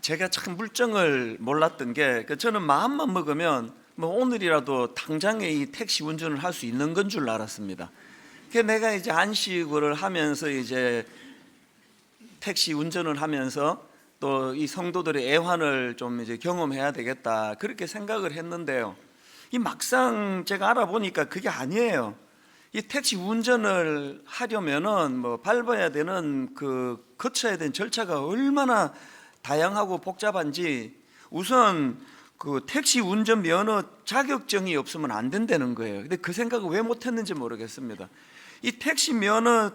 제가 참 물정을 몰랐던 게 저는 마음만 먹으면 뭐 오늘이라도 당장에 이 택시 운전을 할 수 있는 건 줄 알았습니다. 내가 이제 안식을 하면서 이제 택시 운전을 하면서 또 이 성도들의 애환을 좀 이제 경험해야 되겠다 그렇게 생각을 했는데요. 이 막상 제가 알아보니까 그게 아니에요. 이 택시 운전을 하려면은 뭐 밟아야 되는 거쳐야 되는 절차가 얼마나 다양하고 복잡한지, 우선 그 택시 운전 면허 자격증이 없으면 안 된다는 거예요. 근데 그 생각을 왜 못했는지 모르겠습니다. 이 택시 면허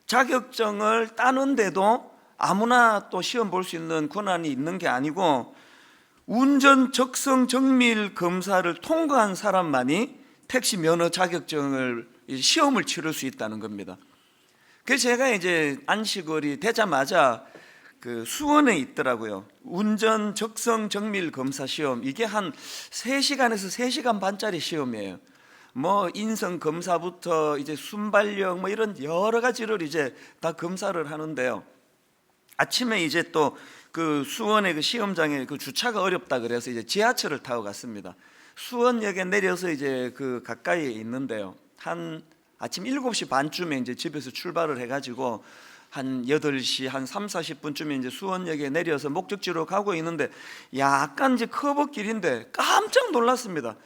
자격증을 따는데도 아무나 또 시험 볼 수 있는 권한이 있는 게 아니고 운전 적성 정밀 검사를 통과한 사람만이 택시 면허 자격증을 시험을 치를 수 있다는 겁니다. 그래서 제가 이제 안식월이 되자마자 그 수원에 있더라고요. 운전 적성 정밀 검사 시험. 이게 한 3시간에서 3시간 반짜리 시험이에요. 뭐 인성 검사부터 이제 순발력 뭐 이런 여러 가지를 이제 다 검사를 하는데요. 아침에 이제 또 그 수원의 그 시험장에 그 주차가 어렵다 그래서 이제 지하철을 타고 갔습니다. 수원역에 내려서 이제 그 가까이에 있는데요. 한 아침 7시 반쯤에 이제 집에서 출발을 해가지고 한 8시 한 3, 40분쯤에 이제 수원역에 내려서 목적지로 가고 있는데 약간 이제 커브길인데 깜짝 놀랐습니다.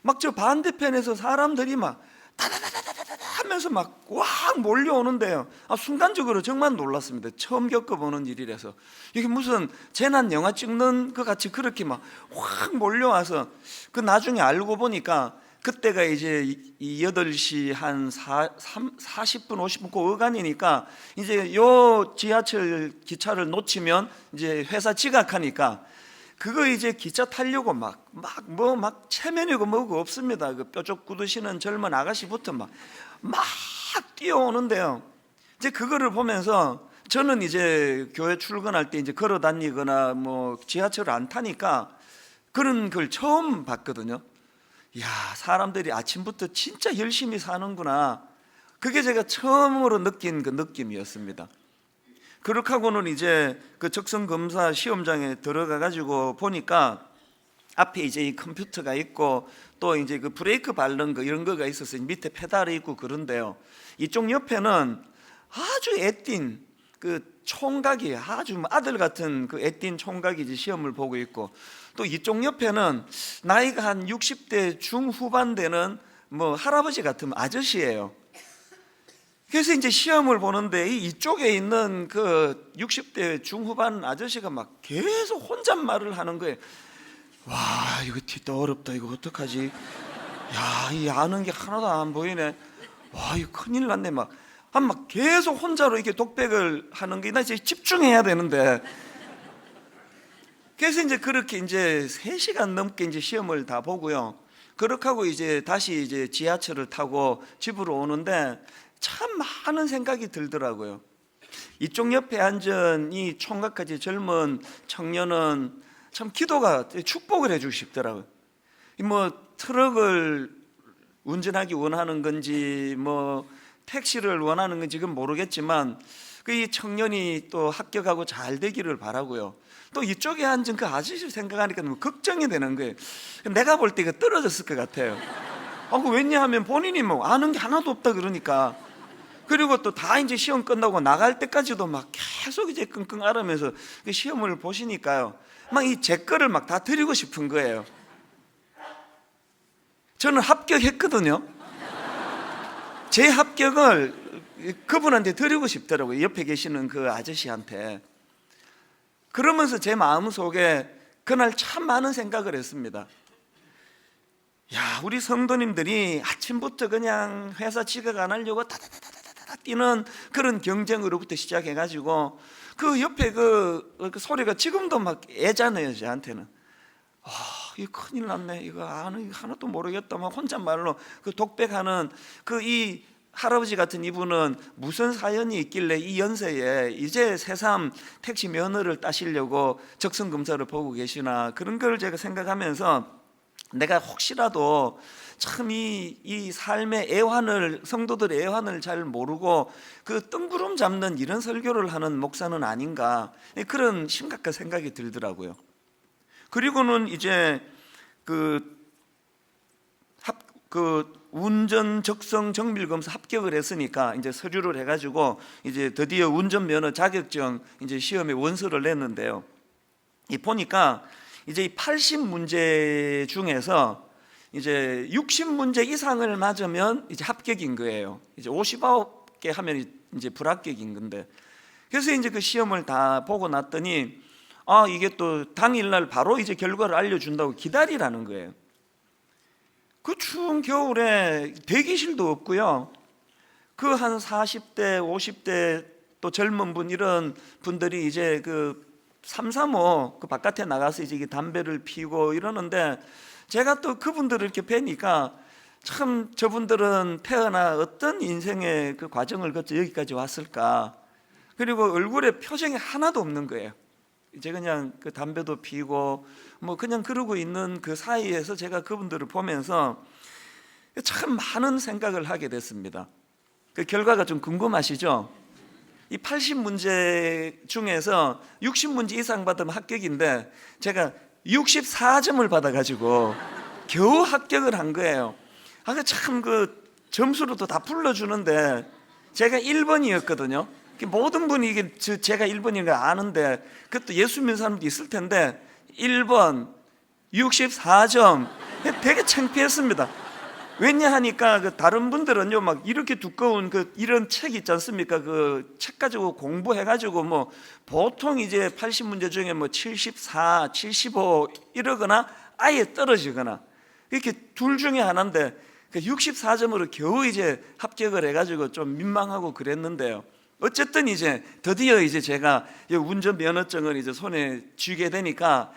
막 저 반대편에서 사람들이 막 다다다다다다 하면서 막 꽉 몰려오는데요. 순간적으로 정말 놀랐습니다. 처음 겪어보는 일이라서 이게 무슨 재난 영화 찍는 것 같이 그렇게 막 확 몰려와서 그 나중에 알고 보니까 그때가 이제 8시 한 40분 50분 그 어간이니까 이제 요 지하철 기차를 놓치면 이제 회사 지각하니까 그거 이제 기차 타려고 막 체면이고 뭐고 없습니다. 그 뾰족 굳으시는 젊은 아가씨부터 막 뛰어오는데요. 이제 그거를 보면서 저는 이제 교회 출근할 때 이제 걸어 다니거나 뭐 지하철을 안 타니까 그런 걸 처음 봤거든요. 야, 사람들이 아침부터 진짜 열심히 사는구나. 그게 제가 처음으로 느낀 그 느낌이었습니다. 그렇게 하고는 이제 그 적성검사 시험장에 들어가 가지고 보니까 앞에 이제 이 컴퓨터가 있고 또 이제 그 브레이크 밟는 거 이런 거가 있어서 밑에 페달이 있고 그런데요. 이쪽 옆에는 아주 애띤 그 총각이 아주 아들 같은 그 애띤 총각이 이제 시험을 보고 있고 또 이쪽 옆에는 나이가 한 60대 중후반 되는 뭐 할아버지 같은 아저씨예요. 그래서 이제 시험을 보는데 이쪽에 있는 그 60대 중후반 아저씨가 막 계속 혼잣말을 하는 거예요. 와, 이거 진짜 어렵다. 이거 어떡하지? 야, 이 아는 게 하나도 안 보이네. 와, 이거 큰일 났네. 막 계속 혼자로 이렇게 독백을 하는 게 나 이제 집중해야 되는데. 그래서 이제 그렇게 이제 3시간 넘게 이제 시험을 다 보고요. 그렇게 하고 이제 다시 이제 지하철을 타고 집으로 오는데 참 많은 생각이 들더라고요. 이쪽 옆에 앉은 이 총각까지 젊은 청년은 참 기도가 축복을 해주고 싶더라고요. 뭐 트럭을 운전하기 원하는 건지 뭐 택시를 원하는 건지 그건 모르겠지만 그 이 청년이 또 합격하고 잘 되기를 바라고요. 또 이쪽에 앉은 그 아저씨를 생각하니까 너무 걱정이 되는 거예요. 내가 볼 때 이거 떨어졌을 것 같아요. 왜냐하면 본인이 뭐 아는 게 하나도 없다 그러니까. 그리고 또 다 이제 시험 끝나고 나갈 때까지도 막 계속 이제 끙끙 앓으면서 그 시험을 보시니까요. 막 이 제 거를 막 다 드리고 싶은 거예요. 저는 합격했거든요. 제 합격을 그분한테 드리고 싶더라고요. 옆에 계시는 그 아저씨한테. 그러면서 제 마음속에 그날 참 많은 생각을 했습니다. 야, 우리 성도님들이 아침부터 그냥 회사 지각 안 하려고 다다다다다다 뛰는 그런 경쟁으로부터 시작해가지고 그 옆에 그 소리가 지금도 막 애잖아요, 저한테는. 이거 큰일 났네. 이거 하나도 모르겠다. 막 혼잣말로 그 독백하는 이 할아버지 같은 이분은 무슨 사연이 있길래 이 연세에 이제 새삼 택시 면허를 따시려고 적성검사를 보고 계시나, 그런 걸 제가 생각하면서 내가 혹시라도 참 이 삶의 애환을, 성도들의 애환을 잘 모르고 그 뜬구름 잡는 이런 설교를 하는 목사는 아닌가, 그런 심각한 생각이 들더라고요. 그리고는 이제 그 운전 적성 정밀 검사 합격을 했으니까 이제 서류를 해가지고 이제 드디어 운전면허 자격증 이제 시험에 원서를 냈는데요. 이 보니까 이제 이 80문제 중에서 이제 60문제 이상을 맞으면 이제 합격인 거예요. 이제 59개 하면 이제 불합격인 건데, 그래서 이제 그 시험을 다 보고 났더니 이게 또 당일날 바로 이제 결과를 알려준다고 기다리라는 거예요. 그 추운 겨울에 대기실도 없고요. 그 한 40대, 50대 또 젊은 분, 이런 분들이 이제 그 335 그 바깥에 나가서 이제 담배를 피우고 이러는데, 제가 또 그분들을 이렇게 뵈니까 참 저분들은 태어나 어떤 인생의 그 과정을 거쳐 여기까지 왔을까. 그리고 얼굴에 표정이 하나도 없는 거예요. 이제 그냥 그 담배도 피우고 뭐 그냥 그러고 있는 그 사이에서 제가 그분들을 보면서 참 많은 생각을 하게 됐습니다. 그 결과가 좀 궁금하시죠? 이 80문제 중에서 60문제 이상 받으면 합격인데 제가 64점을 받아가지고 겨우 합격을 한 거예요. 참 그 점수로도 다 불러주는데 제가 1번이었거든요. 모든 분이 이게 제가 1번인 거 아는데, 그것도 예수 믿는 사람도 있을 텐데 1번 64점, 되게 창피했습니다. 왜냐 하니까 그 다른 분들은요 막 이렇게 두꺼운 그 이런 책 있지 않습니까? 그 책 가지고 공부해가지고 뭐 보통 이제 80문제 중에 뭐 74, 75 이러거나 아예 떨어지거나, 이렇게 둘 중에 하나인데 64점으로 겨우 이제 합격을 해가지고 좀 민망하고 그랬는데요. 어쨌든 이제 드디어 이제 제가 운전 면허증을 이제 손에 쥐게 되니까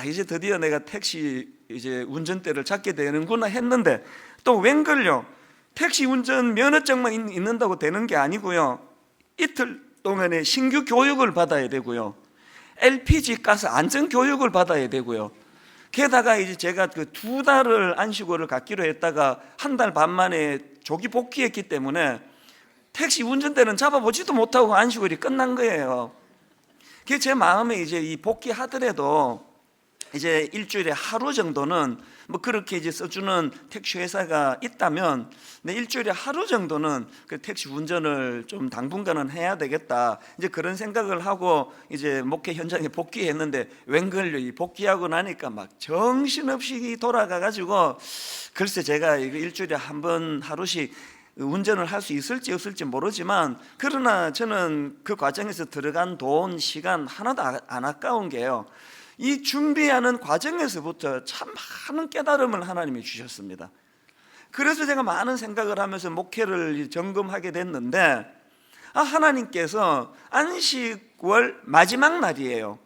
이제 드디어 내가 택시 이제 운전대를 잡게 되는구나 했는데, 또 웬걸요, 택시 운전 면허증만 있는다고 되는 게 아니고요, 이틀 동안에 신규 교육을 받아야 되고요, LPG 가스 안전 교육을 받아야 되고요, 게다가 이제 제가 그 2달을 안식월을 갖기로 했다가 1달 반 만에 조기 복귀했기 때문에 택시 운전대는 잡아보지도 못하고 안식월이 끝난 거예요. 그게 제 마음에 이제 이 복귀하더라도 이제 일주일에 하루 정도는 뭐 그렇게 이제 써주는 택시 회사가 있다면 일주일에 하루 정도는 그 택시 운전을 좀 당분간은 해야 되겠다, 이제 그런 생각을 하고 이제 목회 현장에 복귀했는데, 웬걸요, 이 복귀하고 나니까 막 정신없이 돌아가가지고 글쎄 제가 이거 일주일에 한 번 하루씩 운전을 할 수 있을지 없을지 모르지만, 그러나 저는 그 과정에서 들어간 돈, 시간 하나도 안 아까운 게요, 이 준비하는 과정에서부터 참 많은 깨달음을 하나님이 주셨습니다. 그래서 제가 많은 생각을 하면서 목회를 점검하게 됐는데, 하나님께서 안식월 마지막 날이에요.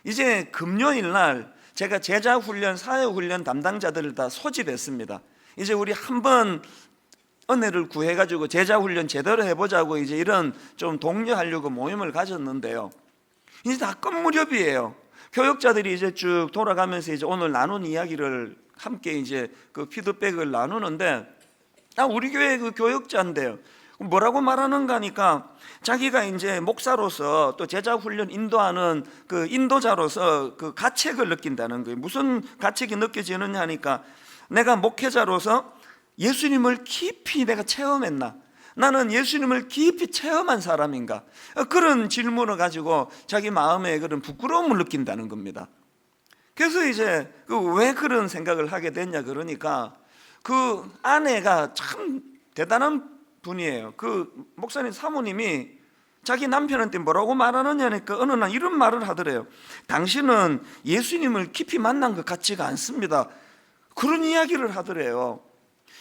이제 금요일 날 제가 제자훈련, 사회훈련 담당자들을 다 소집했습니다. 이제 우리 한번 은혜를 구해가지고 제자훈련 제대로 해보자고 이제 이런 좀 독려하려고 모임을 가졌는데요, 이제 다 끝 무렵이에요. 교역자들이 이제 쭉 돌아가면서 이제 오늘 나눈 이야기를 함께 이제 그 피드백을 나누는데, 우리 교회 그 교역자인데요, 뭐라고 말하는가 하니까 자기가 이제 목사로서 또 제자훈련 인도하는 그 인도자로서 그 가책을 느낀다는 거예요. 무슨 가책이 느껴지느냐 하니까, 내가 목회자로서 예수님을 깊이 내가 체험했나? 나는 예수님을 깊이 체험한 사람인가? 그런 질문을 가지고 자기 마음에 그런 부끄러움을 느낀다는 겁니다. 그래서 이제 왜 그런 생각을 하게 됐냐 그러니까, 그 아내가 참 대단한 분이에요. 그 목사님 사모님이 자기 남편한테 뭐라고 말하느냐니까 어느 날 이런 말을 하더래요. 당신은 예수님을 깊이 만난 것 같지가 않습니다. 그런 이야기를 하더래요.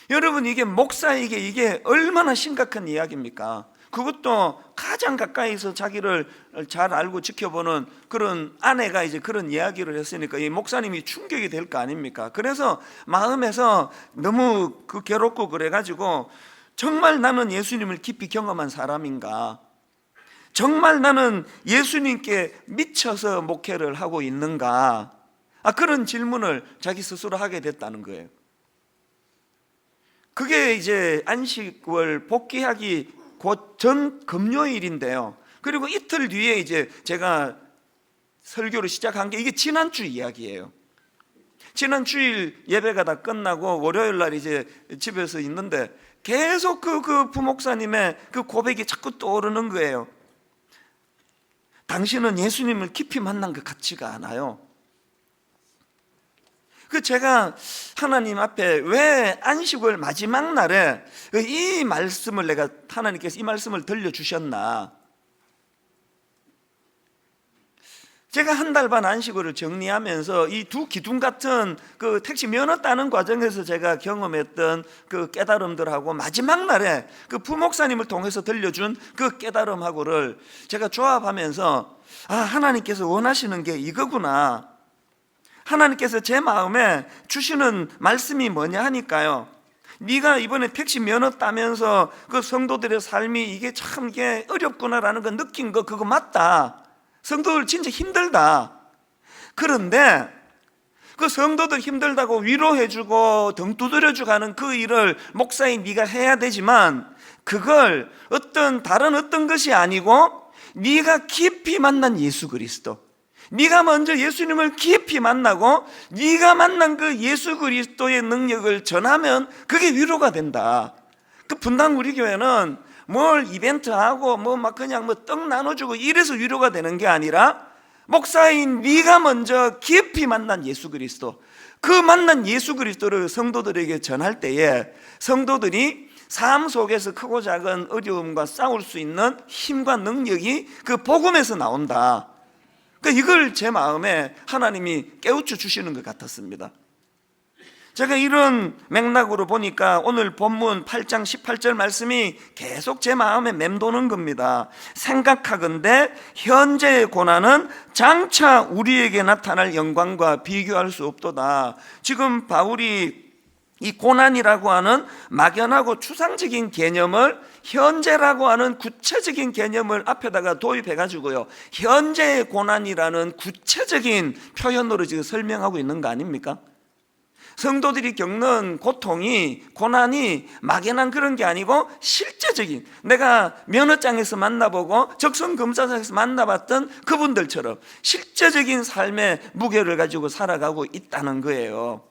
여러분, 이게 목사에게 이게 얼마나 심각한 이야기입니까? 그것도 가장 가까이서 자기를 잘 알고 지켜보는 그런 아내가 이제 그런 이야기를 했으니까 이 목사님이 충격이 될 거 아닙니까? 그래서 마음에서 너무 그 괴롭고 그래가지고, 정말 나는 예수님을 깊이 경험한 사람인가? 정말 나는 예수님께 미쳐서 목회를 하고 있는가? 그런 질문을 자기 스스로 하게 됐다는 거예요. 그게 이제 안식월 복귀하기 곧 전 금요일인데요. 그리고 이틀 뒤에 이제 제가 설교를 시작한 게 이게 지난주 이야기예요. 지난 주일 예배가 다 끝나고 월요일 날 이제 집에서 있는데 계속 그 부목사님의 그 고백이 자꾸 떠오르는 거예요. 당신은 예수님을 깊이 만난 것 같지가 않아요. 제가 하나님 앞에 왜 안식월 마지막 날에 이 말씀을 하나님께서 이 말씀을 들려주셨나. 제가 한 달 반 안식월을 정리하면서 이 두 기둥 같은 그 택시 면허 따는 과정에서 제가 경험했던 그 깨달음들하고 마지막 날에 그 부목사님을 통해서 들려준 그 깨달음하고를 제가 조합하면서 하나님께서 원하시는 게 이거구나. 하나님께서 제 마음에 주시는 말씀이 뭐냐 하니까요, 네가 이번에 택시 면허 따면서 그 성도들의 삶이 이게 참 이게 어렵구나라는 거 느낀 거 그거 맞다. 성도들 진짜 힘들다. 그런데 그 성도들 힘들다고 위로해주고 등 두드려주고 하는 그 일을 목사인 네가 해야 되지만 그걸 다른 어떤 것이 아니고 네가 깊이 만난 예수 그리스도, 네가 먼저 예수님을 깊이 만나고 네가 만난 그 예수 그리스도의 능력을 전하면 그게 위로가 된다. 분당 우리 교회는 뭘 이벤트하고 그냥 떡 나눠주고 이래서 위로가 되는 게 아니라 목사인 네가 먼저 깊이 만난 예수 그리스도, 그 만난 예수 그리스도를 성도들에게 전할 때에 성도들이 삶 속에서 크고 작은 어려움과 싸울 수 있는 힘과 능력이 그 복음에서 나온다. 이걸 제 마음에 하나님이 깨우쳐 주시는 것 같았습니다. 제가 이런 맥락으로 보니까 오늘 본문 8장 18절 말씀이 계속 제 마음에 맴도는 겁니다. 생각하건대 현재의 고난은 장차 우리에게 나타날 영광과 비교할 수 없도다. 지금 바울이 이 고난이라고 하는 막연하고 추상적인 개념을 현재라고 하는 구체적인 개념을 앞에다가 도입해가지고요, 현재의 고난이라는 구체적인 표현으로 지금 설명하고 있는 거 아닙니까? 성도들이 겪는 고통이, 고난이 막연한 그런 게 아니고 실제적인, 내가 면허장에서 만나보고 적성검사장에서 만나봤던 그분들처럼 실제적인 삶의 무게를 가지고 살아가고 있다는 거예요.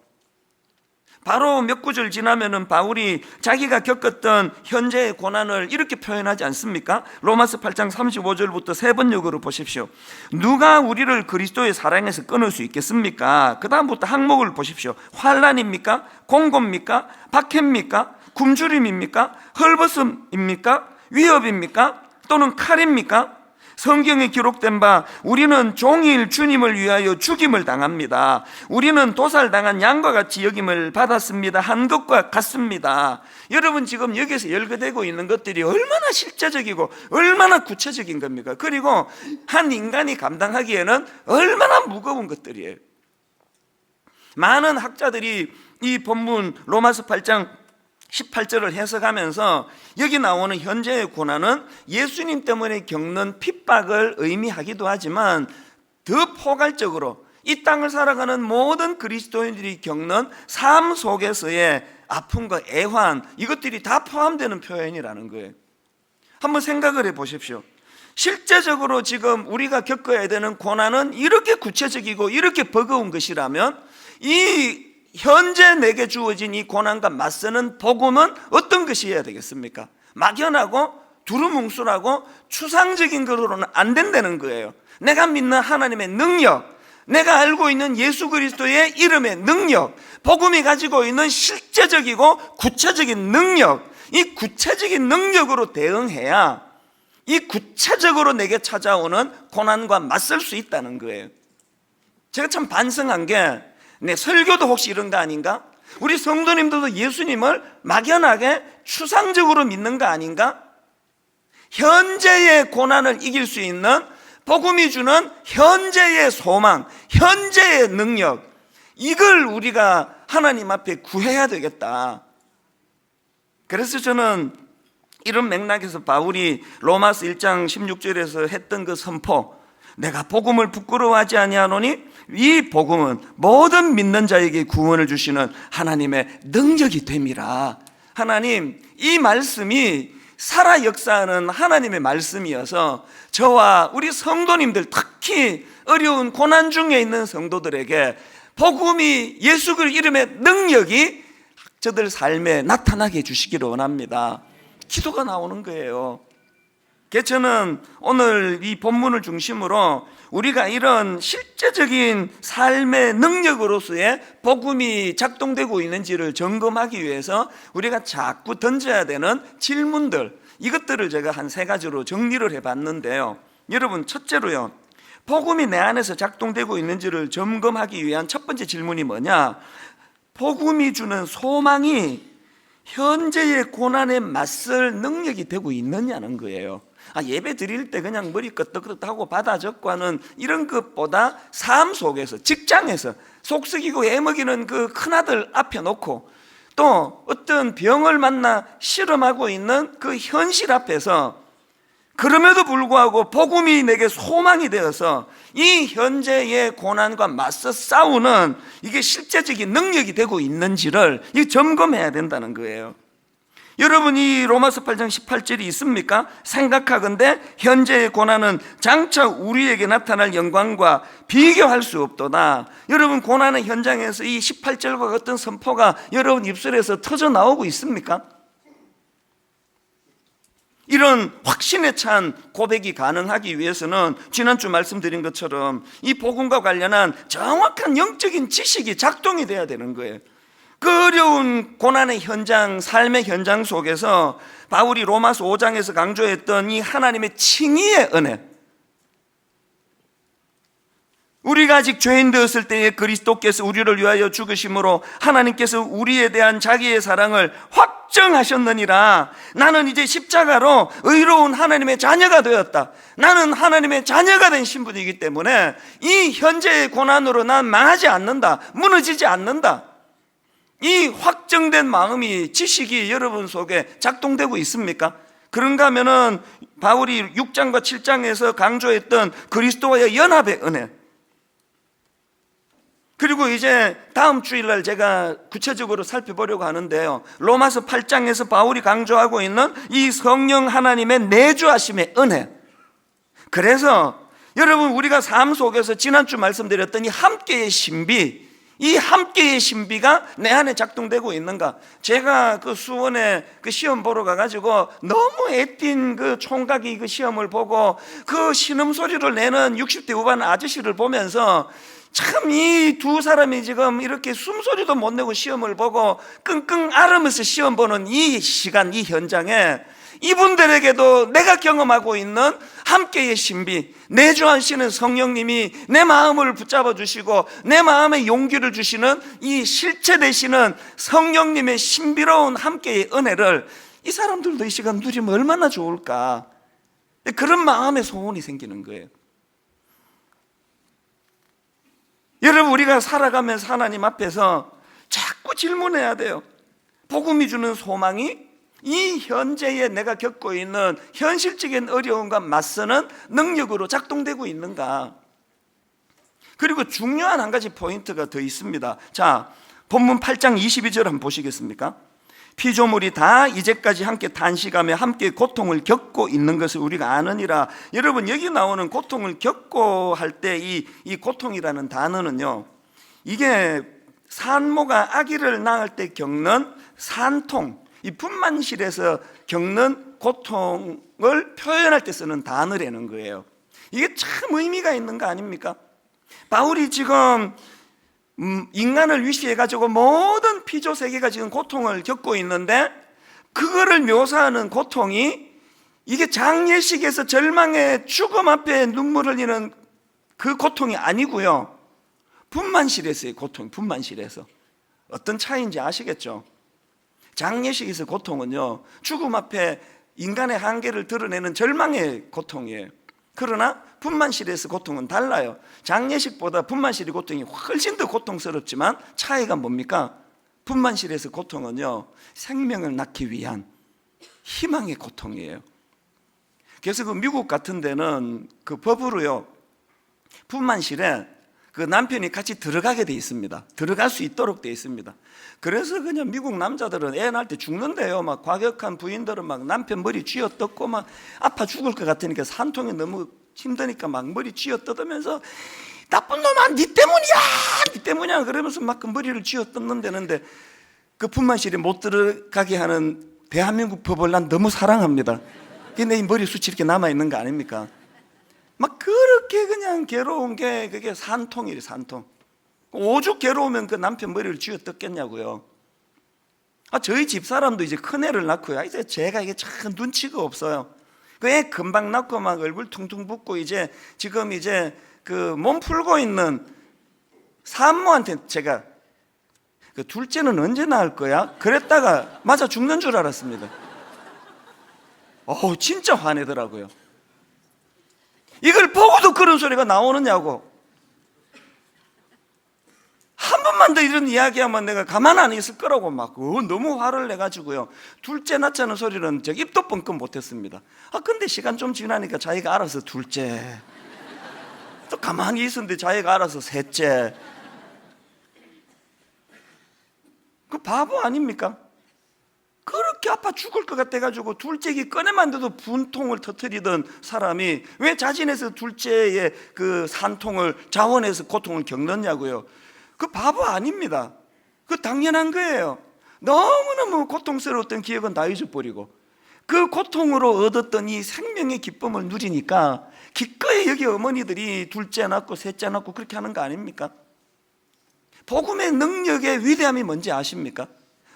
바로 몇 구절 지나면은 바울이 자기가 겪었던 현재의 고난을 이렇게 표현하지 않습니까? 로마서 8장 35절부터 세 번역으로 보십시오. 누가 우리를 그리스도의 사랑에서 끊을 수 있겠습니까? 그 다음부터 항목을 보십시오. 환난입니까? 공고입니까? 박해입니까? 굶주림입니까? 헐벗음입니까? 위협입니까? 또는 칼입니까? 성경에 기록된 바 우리는 종일 주님을 위하여 죽임을 당합니다. 우리는 도살당한 양과 같이 여김을 받았습니다. 한 것과 같습니다. 여러분 지금 여기서 열거되고 있는 것들이 얼마나 실제적이고 얼마나 구체적인 겁니까? 그리고 한 인간이 감당하기에는 얼마나 무거운 것들이에요. 많은 학자들이 이 본문 로마서 8장 18절을 해석하면서 여기 나오는 현재의 고난은 예수님 때문에 겪는 핍박을 의미하기도 하지만 더 포괄적으로 이 땅을 살아가는 모든 그리스도인들이 겪는 삶 속에서의 아픔과 애환, 이것들이 다 포함되는 표현이라는 거예요. 한번 생각을 해 보십시오. 실제적으로 지금 우리가 겪어야 되는 고난은 이렇게 구체적이고 이렇게 버거운 것이라면 이 현재 내게 주어진 이 고난과 맞서는 복음은 어떤 것이어야 되겠습니까? 막연하고 두루뭉술하고 추상적인 것으로는 안 된다는 거예요. 내가 믿는 하나님의 능력, 내가 알고 있는 예수 그리스도의 이름의 능력, 복음이 가지고 있는 실제적이고 구체적인 능력, 이 구체적인 능력으로 대응해야 이 구체적으로 내게 찾아오는 고난과 맞설 수 있다는 거예요. 제가 참 반성한 게 설교도 혹시 이런 거 아닌가? 우리 성도님들도 예수님을 막연하게 추상적으로 믿는 거 아닌가? 현재의 고난을 이길 수 있는 복음이 주는 현재의 소망, 현재의 능력, 이걸 우리가 하나님 앞에 구해야 되겠다. 그래서 저는 이런 맥락에서 바울이 로마서 1장 16절에서 했던 그 선포, 내가 복음을 부끄러워하지 아니하노니 이 복음은 모든 믿는 자에게 구원을 주시는 하나님의 능력이 됨이라. 하나님, 이 말씀이 살아 역사하는 하나님의 말씀이어서 저와 우리 성도님들, 특히 어려운 고난 중에 있는 성도들에게 복음이, 예수 그 이름의 능력이 저들 삶에 나타나게 해주시기를 원합니다. 기도가 나오는 거예요. 저는 오늘 이 본문을 중심으로 우리가 이런 실제적인 삶의 능력으로서의 복음이 작동되고 있는지를 점검하기 위해서 우리가 자꾸 던져야 되는 질문들, 이것들을 제가 한 3가지로 정리를 해봤는데요. 여러분, 첫째로요, 복음이 내 안에서 작동되고 있는지를 점검하기 위한 첫 번째 질문이 뭐냐? 복음이 주는 소망이 현재의 고난에 맞설 능력이 되고 있느냐는 거예요. 예배 드릴 때 그냥 머리 끄덕끄덕하고 받아 적고 하는 이런 것보다 삶 속에서, 직장에서 속썩이고 애먹이는 그 큰아들 앞에 놓고, 또 어떤 병을 만나 실험하고 있는 그 현실 앞에서, 그럼에도 불구하고 복음이 내게 소망이 되어서 이 현재의 고난과 맞서 싸우는 이게 실제적인 능력이 되고 있는지를 점검해야 된다는 거예요. 여러분, 이 로마서 8장 18절이 있습니까? 생각하건대 현재의 고난은 장차 우리에게 나타날 영광과 비교할 수 없도다. 여러분, 고난의 현장에서 이 18절과 같은 선포가 여러분 입술에서 터져 나오고 있습니까? 이런 확신에 찬 고백이 가능하기 위해서는 지난주 말씀드린 것처럼 이 복음과 관련한 정확한 영적인 지식이 작동이 돼야 되는 거예요. 그 어려운 고난의 현장, 삶의 현장 속에서 바울이 로마서 5장에서 강조했던 이 하나님의 칭의의 은혜, 우리가 아직 죄인 되었을 때에 그리스도께서 우리를 위하여 죽으심으로 하나님께서 우리에 대한 자기의 사랑을 확정하셨느니라. 나는 이제 십자가로 의로운 하나님의 자녀가 되었다. 나는 하나님의 자녀가 된 신분이기 때문에 이 현재의 고난으로 난 망하지 않는다, 무너지지 않는다. 이 확정된 마음이, 지식이 여러분 속에 작동되고 있습니까? 그런가 하면은 바울이 6장과 7장에서 강조했던 그리스도와의 연합의 은혜, 그리고 이제 다음 주일날 제가 구체적으로 살펴보려고 하는데요, 로마서 8장에서 바울이 강조하고 있는 이 성령 하나님의 내주하심의 은혜. 그래서 여러분, 우리가 삶 속에서 지난주 말씀드렸던 이 함께의 신비, 이 함께의 신비가 내 안에 작동되고 있는가? 제가 그 수원에 그 시험 보러 가가지고 너무 애띤 그 총각이 그 시험을 보고 그 신음소리를 내는 60대 후반 아저씨를 보면서 참 이 두 사람이 지금 이렇게 숨소리도 못 내고 시험을 보고 끙끙 앓으면서 시험 보는 이 시간, 이 현장에 이분들에게도 내가 경험하고 있는 함께의 신비, 내주하시는 성령님이 내 마음을 붙잡아 주시고 내 마음에 용기를 주시는 이 실체 되시는 성령님의 신비로운 함께의 은혜를 이 사람들도 이 시간 누리면 얼마나 좋을까? 그런 마음의 소원이 생기는 거예요. 여러분, 우리가 살아가면서 하나님 앞에서 자꾸 질문해야 돼요. 복음이 주는 소망이 이 현재에 내가 겪고 있는 현실적인 어려움과 맞서는 능력으로 작동되고 있는가? 그리고 중요한 한 가지 포인트가 더 있습니다. 자, 본문 8장 22절 한번 보시겠습니까? 피조물이 다 이제까지 함께 탄식하며 함께 고통을 겪고 있는 것을 우리가 아느니라. 여러분, 여기 나오는 고통을 겪고 할 때 이 고통이라는 단어는요, 이게 산모가 아기를 낳을 때 겪는 산통, 이 분만실에서 겪는 고통을 표현할 때 쓰는 단어라는 거예요. 이게 참 의미가 있는 거 아닙니까? 바울이 지금 인간을 위시해가지고 모든 피조 세계가 지금 고통을 겪고 있는데, 그거를 묘사하는 고통이 이게 장례식에서 절망의 죽음 앞에 눈물 흘리는 그 고통이 아니고요, 분만실에서의 고통. 분만실에서 어떤 차이인지 아시겠죠? 장례식에서 고통은요, 죽음 앞에 인간의 한계를 드러내는 절망의 고통이에요. 그러나 분만실에서 고통은 달라요. 장례식보다 분만실의 고통이 훨씬 더 고통스럽지만 차이가 뭡니까? 분만실에서 고통은요, 생명을 낳기 위한 희망의 고통이에요. 그래서 그 미국 같은 데는 그 법으로요, 분만실에 그 남편이 같이 들어가게 돼 있습니다. 들어갈 수 있도록 돼 있습니다. 그래서 그냥 미국 남자들은 애 낳을 때 죽는데요. 막 과격한 부인들은 막 남편 머리 쥐어 뜯고 막 아파 죽을 것 같으니까 산통이 너무 힘드니까 막 머리 쥐어 뜯으면서 나쁜 놈아 니 때문이야 니 때문이야 그러면서 막 그 머리를 쥐어 뜯는 데는데 그 분만실에 못 들어가게 하는 대한민국 법을 난 너무 사랑합니다. 근데 이 머리숱이 이렇게 남아있는 거 아닙니까? 막 그렇게 그냥 괴로운 게 그게 산통이래. 산통. 오죽 괴로우면 그 남편 머리를 쥐어 뜯겠냐고요. 저희 집사람도 이제 큰애를 낳고요. 이제 제가 이게 참 눈치가 없어요. 그 애 금방 낳고 막 얼굴 퉁퉁 붓고 이제 지금 이제 그 몸 풀고 있는 산모한테 제가 그 둘째는 언제 낳을 거야? 그랬다가 맞아 죽는 줄 알았습니다. 진짜 화내더라고요. 이걸 보고도 그런 소리가 나오느냐고. 한 번만 더 이런 이야기하면 내가 가만 안 있을 거라고 막 너무 화를 내가지고요. 둘째 낳자는 소리는 제가 입도 뻥끗 못했습니다. 근데 시간 좀 지나니까 자기가 알아서 둘째, 또 가만히 있었는데 자기가 알아서 셋째. 그 바보 아닙니까? 그렇게 아파 죽을 것 같아가지고 둘째기 꺼내만 돼도 분통을 터뜨리던 사람이 왜 자진해서 둘째의 그 산통을 자원해서 고통을 겪느냐고요. 그 바보 아닙니다. 그 당연한 거예요. 너무너무 고통스러웠던 기억은 다 잊어버리고 그 고통으로 얻었던 이 생명의 기쁨을 누리니까 기꺼이 여기 어머니들이 둘째 낳고 셋째 낳고 그렇게 하는 거 아닙니까? 복음의 능력의 위대함이 뭔지 아십니까?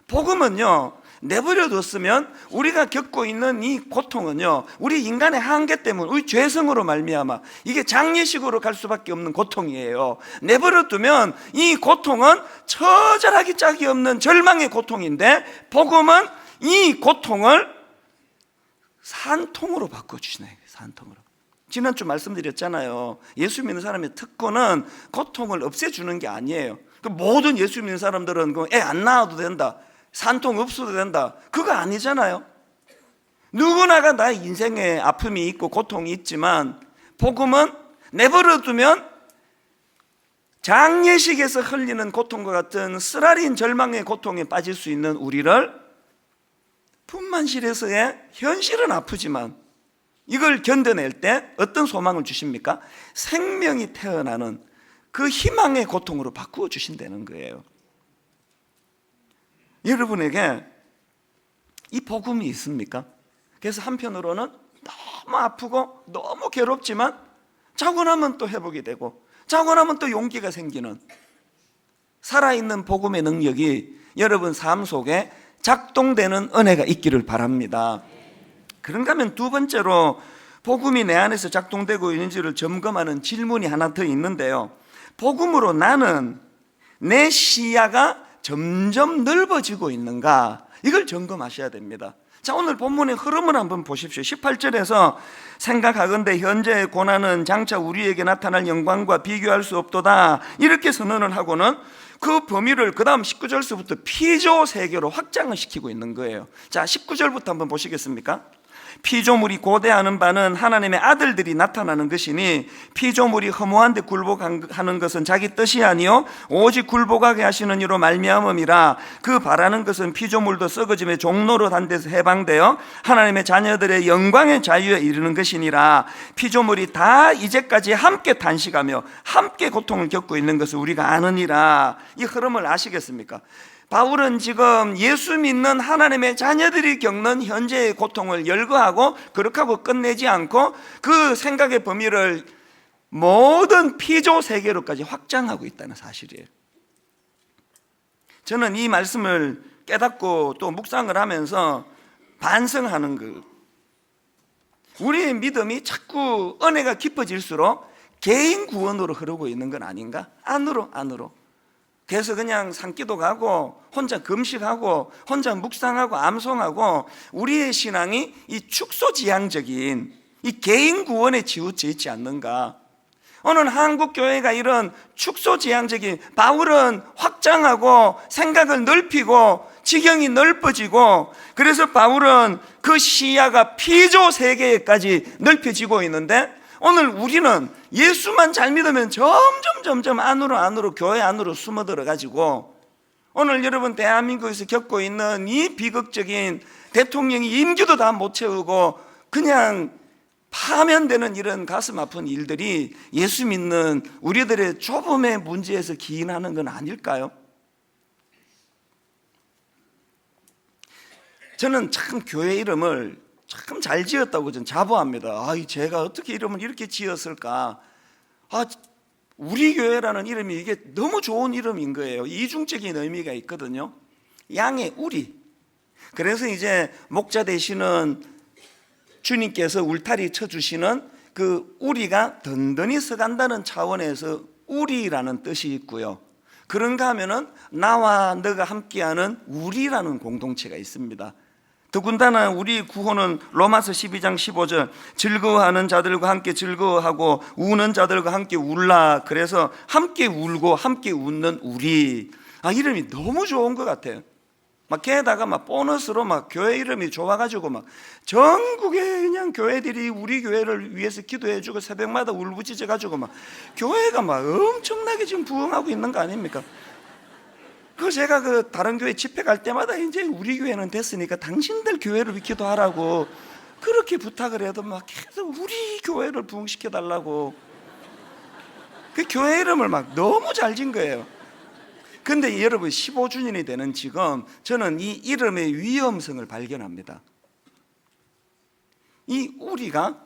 복음은요, 내버려뒀으면 우리가 겪고 있는 이 고통은요, 우리 인간의 한계 때문에, 우리 죄성으로 말미암아 이게 장례식으로 갈 수밖에 없는 고통이에요. 내버려두면 이 고통은 처절하기 짝이 없는 절망의 고통인데, 복음은 이 고통을 산통으로 바꿔주시네. 산통으로. 지난주 말씀드렸잖아요. 예수 믿는 사람의 특권은 고통을 없애주는 게 아니에요. 모든 예수 믿는 사람들은 애 안 낳아도 된다, 산통 없어도 된다, 그거 아니잖아요. 누구나가 나의 인생에 아픔이 있고 고통이 있지만 복음은 내버려두면 장례식에서 흘리는 고통과 같은 쓰라린 절망의 고통에 빠질 수 있는 우리를 분만실에서의 현실은 아프지만 이걸 견뎌낼 때 어떤 소망을 주십니까? 생명이 태어나는 그 희망의 고통으로 바꾸어 주신다는 거예요. 여러분에게 이 복음이 있습니까? 그래서 한편으로는 너무 아프고 너무 괴롭지만 자고 나면 또 회복이 되고 자고 나면 또 용기가 생기는 살아있는 복음의 능력이 여러분 삶 속에 작동되는 은혜가 있기를 바랍니다. 그런가 하면 두 번째로 복음이 내 안에서 작동되고 있는지를 점검하는 질문이 하나 더 있는데요. 복음으로 나는 내 시야가 점점 넓어지고 있는가? 이걸 점검하셔야 됩니다. 자, 오늘 본문의 흐름을 한번 보십시오. 18절에서 생각하건대 현재의 고난은 장차 우리에게 나타날 영광과 비교할 수 없도다, 이렇게 선언을 하고는 그 범위를 그 다음 19절서부터 피조 세계로 확장을 시키고 있는 거예요. 자, 19절부터 한번 보시겠습니까? 피조물이 고대하는 바는 하나님의 아들들이 나타나는 것이니 피조물이 허무한데 굴복하는 것은 자기 뜻이 아니요 오직 굴복하게 하시는 이로 말미암음이라. 그 바라는 것은 피조물도 썩어짐의 종로로 단 데서 해방되어 하나님의 자녀들의 영광의 자유에 이르는 것이니라. 피조물이 다 이제까지 함께 단식하며 함께 고통을 겪고 있는 것을 우리가 아느니라. 이 흐름을 아시겠습니까? 바울은 지금 예수 믿는 하나님의 자녀들이 겪는 현재의 고통을 열거하고 그렇게 하고 끝내지 않고 그 생각의 범위를 모든 피조 세계로까지 확장하고 있다는 사실이에요. 저는 이 말씀을 깨닫고 또 묵상을 하면서 반성하는 것, 우리의 믿음이 자꾸 은혜가 깊어질수록 개인 구원으로 흐르고 있는 건 아닌가? 안으로. 그래서 그냥 산기도 가고 혼자 금식하고 혼자 묵상하고 암송하고 우리의 신앙이 이 축소지향적인 이 개인 구원에 치우쳐 있지 않는가. 오늘 한국교회가 이런 축소지향적인, 바울은 확장하고 생각을 넓히고 지경이 넓어지고, 그래서 바울은 그 시야가 피조 세계까지 넓혀지고 있는데 오늘 우리는 예수만 잘 믿으면 점점 안으로 교회 안으로 숨어들어 가지고 오늘 여러분 대한민국에서 겪고 있는 이 비극적인 대통령이 임기도 다 못 채우고 그냥 파면되는 이런 가슴 아픈 일들이 예수 믿는 우리들의 좁음의 문제에서 기인하는 건 아닐까요? 저는 참 교회 이름을 참 잘 지었다고 저는 자부합니다. 제가 어떻게 이름을 이렇게 지었을까? 우리 교회라는 이름이 이게 너무 좋은 이름인 거예요. 이중적인 의미가 있거든요. 양의 우리. 그래서 이제 목자 되시는 주님께서 울타리 쳐주시는 그 우리가 든든히 서간다는 차원에서 우리라는 뜻이 있고요. 그런가 하면은 나와 너가 함께하는 우리라는 공동체가 있습니다. 더군다나 우리 구호는 로마서 12장 15절 즐거워하는 자들과 함께 즐거워하고 우는 자들과 함께 울라. 그래서 함께 울고 함께 웃는 우리. 이름이 너무 좋은 것 같아요. 게다가 보너스로 교회 이름이 좋아가지고 전국에 그냥 교회들이 우리 교회를 위해서 기도해주고 새벽마다 울부짖어가지고 교회가 엄청나게 지금 부흥하고 있는 거 아닙니까? 제가 다른 교회 집회 갈 때마다 이제 우리 교회는 됐으니까 당신들 교회를 기도하라고 그렇게 부탁을 해도 계속 우리 교회를 부흥시켜 달라고 그 교회 이름을 너무 잘 지은 거예요. 근데 여러분 15주년이 되는 지금 저는 이 이름의 위험성을 발견합니다. 이 우리가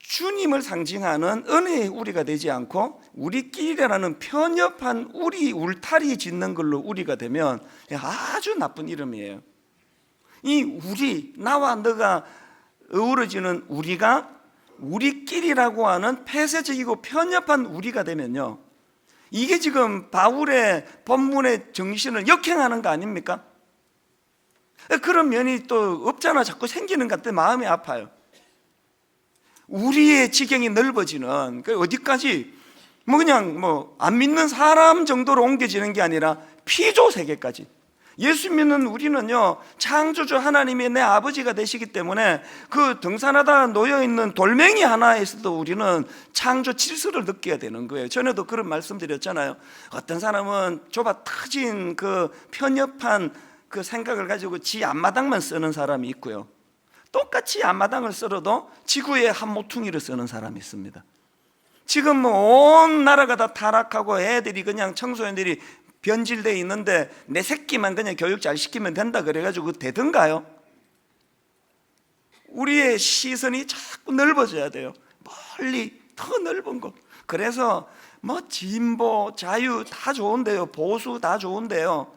주님을 상징하는 은혜의 우리가 되지 않고 우리끼리라는 편협한 우리 울타리 짓는 걸로 우리가 되면 아주 나쁜 이름이에요. 이 우리, 나와 너가 어우러지는 우리가 우리끼리라고 하는 폐쇄적이고 편협한 우리가 되면요, 이게 지금 바울의 본문의 정신을 역행하는 거 아닙니까? 그런 면이 또 없잖아. 자꾸 생기는 것 같아. 마음이 아파요. 우리의 지경이 넓어지는, 어디까지 그냥 안 믿는 사람 정도로 옮겨지는 게 아니라 피조 세계까지. 예수 믿는 우리는요, 창조주 하나님이 내 아버지가 되시기 때문에 그 등산하다 놓여있는 돌멩이 하나에서도 우리는 창조 질서를 느껴야 되는 거예요. 전에도 그런 말씀드렸잖아요. 어떤 사람은 좁아 터진 그 편협한 그 생각을 가지고 지 앞마당만 쓰는 사람이 있고요, 똑같이 앞마당을 썰어도 지구의 한 모퉁이를 쓰는 사람이 있습니다. 지금 온 나라가 다 타락하고 애들이 그냥 청소년들이 변질되어 있는데 내 새끼만 그냥 교육 잘 시키면 된다 그래가지고 되던가요? 우리의 시선이 자꾸 넓어져야 돼요. 멀리 더 넓은 곳. 그래서 진보, 자유 다 좋은데요, 보수 다 좋은데요,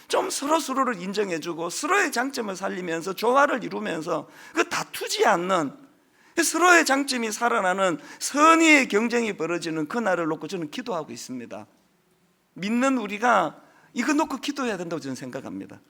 좀 서로를 인정해주고 서로의 장점을 살리면서 조화를 이루면서 그 다투지 않는, 서로의 장점이 살아나는 선의의 경쟁이 벌어지는 그날을 놓고 저는 기도하고 있습니다. 믿는 우리가 이거 놓고 기도해야 된다고 저는 생각합니다.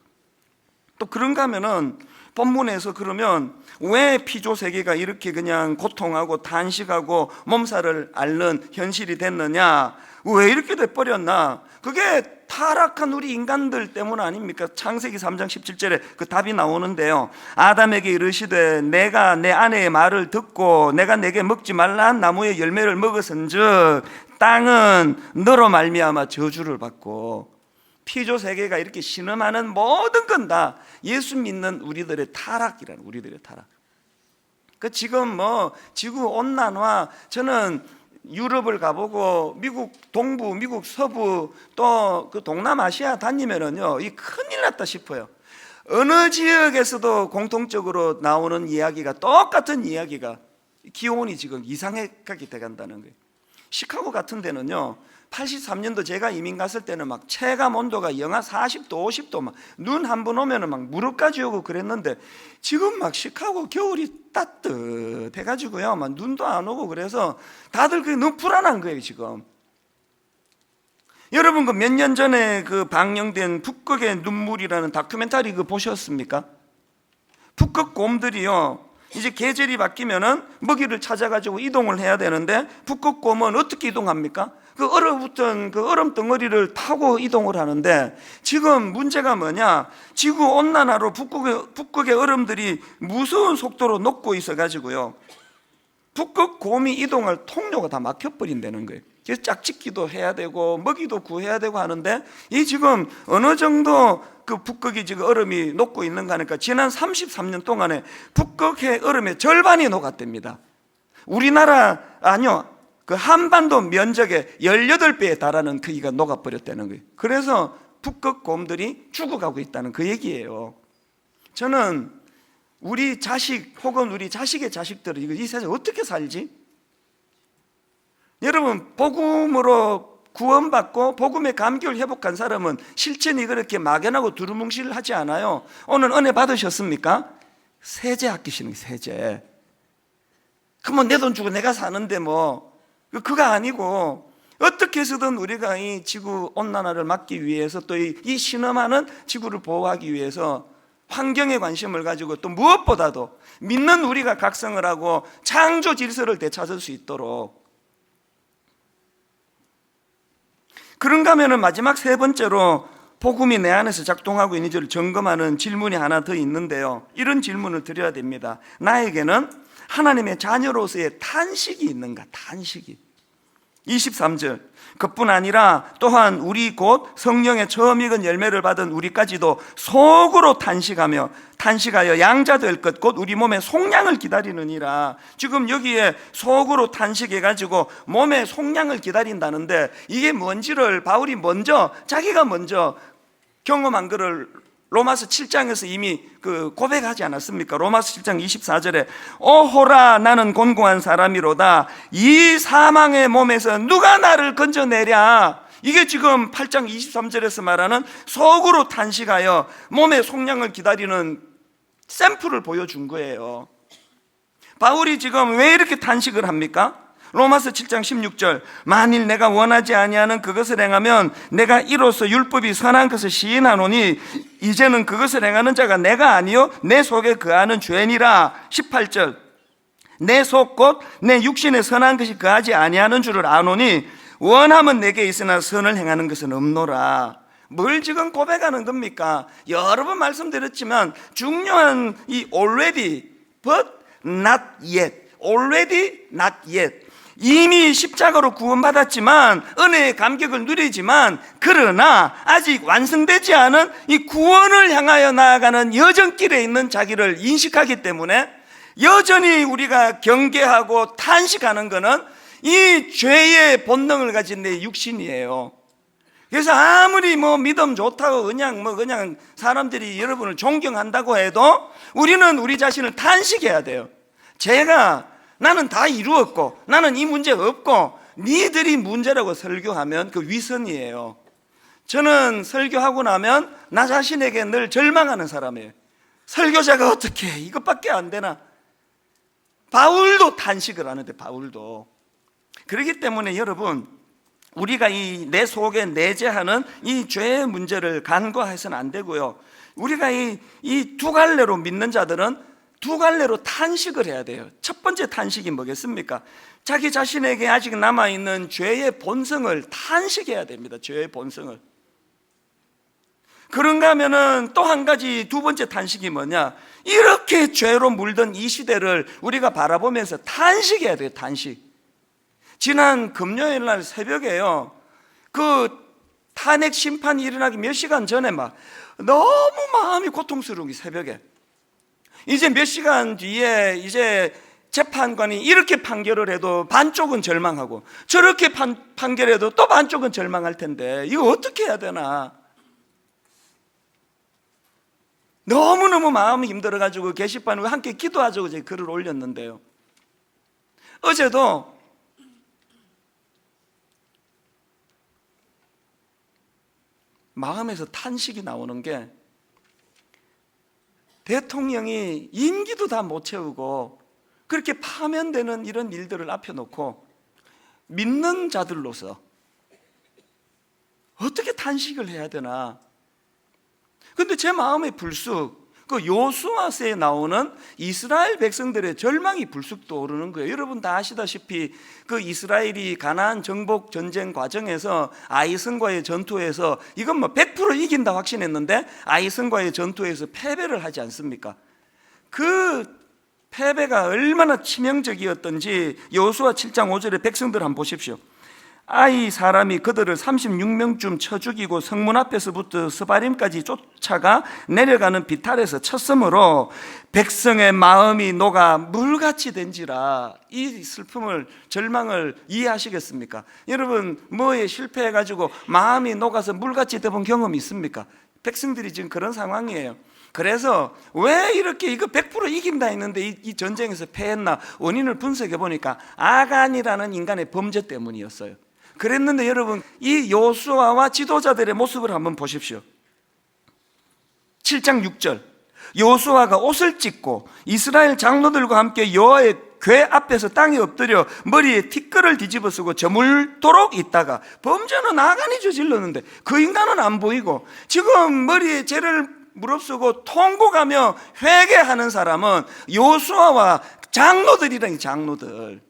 또 그런가 하면은 본문에서 그러면 왜 피조 세계가 이렇게 그냥 고통하고 단식하고 몸살을 앓는 현실이 됐느냐, 왜 이렇게 돼버렸나? 그게 타락한 우리 인간들 때문 아닙니까? 창세기 3장 17절에 그 답이 나오는데요, 아담에게 이르시되 내가 내 아내의 말을 듣고 내가 내게 먹지 말라 한 나무의 열매를 먹었은즉 땅은 너로 말미암아 저주를 받고. 피조 세계가 이렇게 신음하는 모든 건 다 예수 믿는 우리들의 타락이라는, 우리들의 타락. 지금 지구 온난화, 저는 유럽을 가보고 미국 동부, 미국 서부, 또 그 동남아시아 다니면은요, 이 큰일 났다 싶어요. 어느 지역에서도 공통적으로 나오는 이야기가, 똑같은 이야기가, 기온이 지금 이상하게 돼간다는 거예요. 시카고 같은 데는요, 83년도 제가 이민 갔을 때는 체감 온도가 영하 40도, 50도, 눈 한 번 오면은 무릎까지 오고 그랬는데 지금 시카고 겨울이 따뜻해가지고요, 눈도 안 오고 그래서 다들 그게 너무 불안한 거예요, 지금. 여러분, 그 몇 년 전에 그 방영된 북극의 눈물이라는 다큐멘터리 그거 보셨습니까? 북극 곰들이요, 이제 계절이 바뀌면은 먹이를 찾아가지고 이동을 해야 되는데 북극곰은 어떻게 이동합니까? 그 얼어붙은 그 얼음 덩어리를 타고 이동을 하는데, 지금 문제가 뭐냐? 지구 온난화로 북극의 얼음들이 무서운 속도로 녹고 있어가지고요, 북극 곰이 이동할 통로가 다 막혀버린다는 거예요. 그래서 짝짓기도 해야 되고 먹이도 구해야 되고 하는데, 이 지금 어느 정도 그 북극이 지금 얼음이 녹고 있는가 하니까 지난 33년 동안에 북극의 얼음의 절반이 녹았답니다. 우리나라 아니요, 그 한반도 면적의 18배에 달하는 크기가 녹아버렸다는 거예요. 그래서 북극 곰들이 죽어가고 있다는 그 얘기예요. 저는 우리 자식 혹은 우리 자식의 자식들은 이 세상에 어떻게 살지? 여러분, 복음으로 구원받고 복음의 감격을 회복한 사람은 실천이 그렇게 막연하고 두루뭉실하지 않아요. 오늘 은혜 받으셨습니까? 세제 아끼시는 게 세제. 그러면 내 돈 주고 내가 사는데 뭐, 그거 아니고 어떻게 해서든 우리가 이 지구 온난화를 막기 위해서, 또 이 신음하는 지구를 보호하기 위해서 환경에 관심을 가지고, 또 무엇보다도 믿는 우리가 각성을 하고 창조 질서를 되찾을 수 있도록. 그런가 하면 마지막 세 번째로 복음이 내 안에서 작동하고 있는지를 점검하는 질문이 하나 더 있는데요, 이런 질문을 드려야 됩니다. 나에게는 하나님의 자녀로서의 탄식이 있는가? 탄식이. 23절, 그뿐 아니라 또한 우리 곧 성령의 처음 익은 열매를 받은 우리까지도 속으로 탄식하여 양자 될 것 곧 우리 몸의 속량을 기다리느니라. 지금 여기에 속으로 탄식해가지고 몸의 속량을 기다린다는데, 이게 뭔지를 바울이 자기가 먼저 경험한 거를 로마서 7장에서 이미 고백하지 않았습니까? 로마서 7장 24절에 오호라 나는 곤고한 사람이로다, 이 사망의 몸에서 누가 나를 건져내랴. 이게 지금 8장 23절에서 말하는 속으로 탄식하여 몸의 속량을 기다리는 샘플을 보여준 거예요. 바울이 지금 왜 이렇게 탄식을 합니까? 로마서 7장 16절, 만일 내가 원하지 아니하는 그것을 행하면 내가 이로써 율법이 선한 것을 시인하노니 이제는 그것을 행하는 자가 내가 아니요 내 속에 거하는 죄니라. 18절, 내 속 곧 내 육신에 선한 것이 거하지 아니하는 줄을 아노니 원함은 내게 있으나 선을 행하는 것은 없노라. 뭘 지금 고백하는 겁니까? 여러 번 말씀드렸지만 중요한 이 already but not yet, already not yet. 이미 십자가로 구원받았지만 은혜의 감격을 누리지만, 그러나 아직 완성되지 않은 이 구원을 향하여 나아가는 여정길에 있는 자기를 인식하기 때문에 여전히 우리가 경계하고 탄식하는 것은 이 죄의 본능을 가진 내 육신이에요. 그래서 아무리 믿음 좋다고 그냥 사람들이 여러분을 존경한다고 해도 우리는 우리 자신을 탄식해야 돼요. 나는 다 이루었고 나는 이 문제 없고 니들이 문제라고 설교하면 그 위선이에요. 저는 설교하고 나면 나 자신에게 늘 절망하는 사람이에요. 설교자가 어떻게 이것밖에 안 되나? 바울도 탄식을 하는데, 바울도. 그렇기 때문에 여러분, 우리가 이 내 속에 내재하는 이 죄의 문제를 간과해서는 안 되고요, 우리가 이 두 갈래로 믿는 자들은 두 갈래로 탄식을 해야 돼요. 첫 번째 탄식이 뭐겠습니까? 자기 자신에게 아직 남아있는 죄의 본성을 탄식해야 됩니다. 죄의 본성을. 그런가 하면은 또 한 가지, 두 번째 탄식이 뭐냐? 이렇게 죄로 물든 이 시대를 우리가 바라보면서 탄식해야 돼요. 탄식. 지난 금요일 날 새벽에요, 탄핵 심판이 일어나기 몇 시간 전에 너무 마음이 고통스러운 게, 새벽에 이제 몇 시간 뒤에 이제 재판관이 이렇게 판결을 해도 반쪽은 절망하고 저렇게 판결해도 또 반쪽은 절망할 텐데 이거 어떻게 해야 되나? 너무너무 마음이 힘들어가지고 게시판에 함께 기도하자고 제가 글을 올렸는데요, 어제도 마음에서 탄식이 나오는 게, 대통령이 임기도 다 못 채우고 그렇게 파면되는 이런 일들을 앞에 놓고 믿는 자들로서 어떻게 탄식을 해야 되나? 근데 제 마음에 불쑥 여호수아서에 나오는 이스라엘 백성들의 절망이 불쑥 떠오르는 거예요. 여러분 다 아시다시피 이스라엘이 가나안 정복 전쟁 과정에서 아이성과의 전투에서 이건 100% 이긴다 확신했는데 아이성과의 전투에서 패배를 하지 않습니까? 그 패배가 얼마나 치명적이었던지 여호수아 7장 5절에 백성들 한번 보십시오. 아이 사람이 그들을 36명쯤 쳐 죽이고 성문 앞에서부터 스바림까지 쫓아가 내려가는 비탈에서 쳤으므로 백성의 마음이 녹아 물같이 된지라. 이 슬픔을, 절망을 이해하시겠습니까? 여러분, 뭐에 실패해가지고 마음이 녹아서 물같이 돼본 경험이 있습니까? 백성들이 지금 그런 상황이에요. 그래서 왜 이렇게 이거 100% 이긴다 했는데 이 전쟁에서 패했나? 원인을 분석해 보니까 아간이라는 인간의 범죄 때문이었어요. 그랬는데 여러분, 이 여호수아와 지도자들의 모습을 한번 보십시오. 7장 6절, 여호수아가 옷을 찢고 이스라엘 장로들과 함께 여호와의 궤 앞에서 땅에 엎드려 머리에 티끌을 뒤집어 쓰고 저물도록 있다가, 범죄는 아간이 저질렀는데 그 인간은 안 보이고 지금 머리에 죄를 무릅쓰고 통곡하며 회개하는 사람은 여호수아와 장로들이라니, 장로들.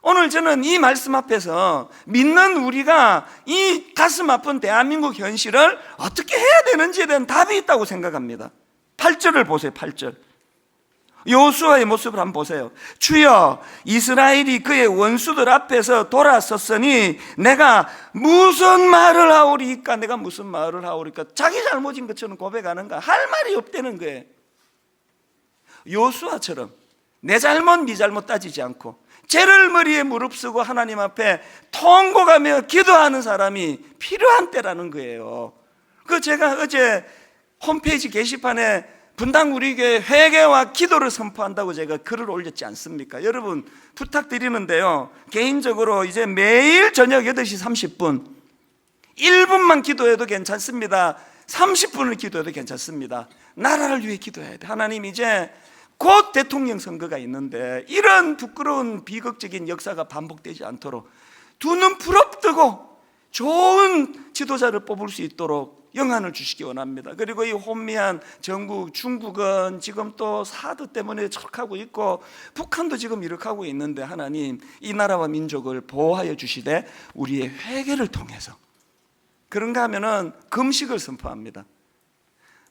오늘 저는 이 말씀 앞에서 믿는 우리가 이 가슴 아픈 대한민국 현실을 어떻게 해야 되는지에 대한 답이 있다고 생각합니다. 8절을 보세요. 8절. 여호수아의 모습을 한번 보세요. 주여, 이스라엘이 그의 원수들 앞에서 돌아섰으니 내가 무슨 말을 하오리까? 내가 무슨 말을 하오리까? 자기 잘못인 것처럼 고백하는가? 할 말이 없다는 거예요. 여호수아처럼 내 잘못 네 잘못 따지지 않고 죄를 머리에 무릅쓰고 하나님 앞에 통곡하며 기도하는 사람이 필요한 때라는 거예요. 제가 어제 홈페이지 게시판에 분당 우리 교회 회개와 기도를 선포한다고 제가 글을 올렸지 않습니까? 여러분, 부탁드리는데요, 개인적으로 이제 매일 저녁 8시 30분 1분만 기도해도 괜찮습니다. 30분을 기도해도 괜찮습니다. 나라를 위해 기도해야 돼. 하나님, 이제 곧 대통령 선거가 있는데 이런 부끄러운 비극적인 역사가 반복되지 않도록 두 눈 부릅뜨고 좋은 지도자를 뽑을 수 있도록 영안을 주시기 원합니다. 그리고 이 혼미한 정국, 중국은 지금 또 사드 때문에 척하고 있고 북한도 지금 이렇게 하고 있는데, 하나님, 이 나라와 민족을 보호하여 주시되 우리의 회개를 통해서, 그런가 하면은 금식을 선포합니다.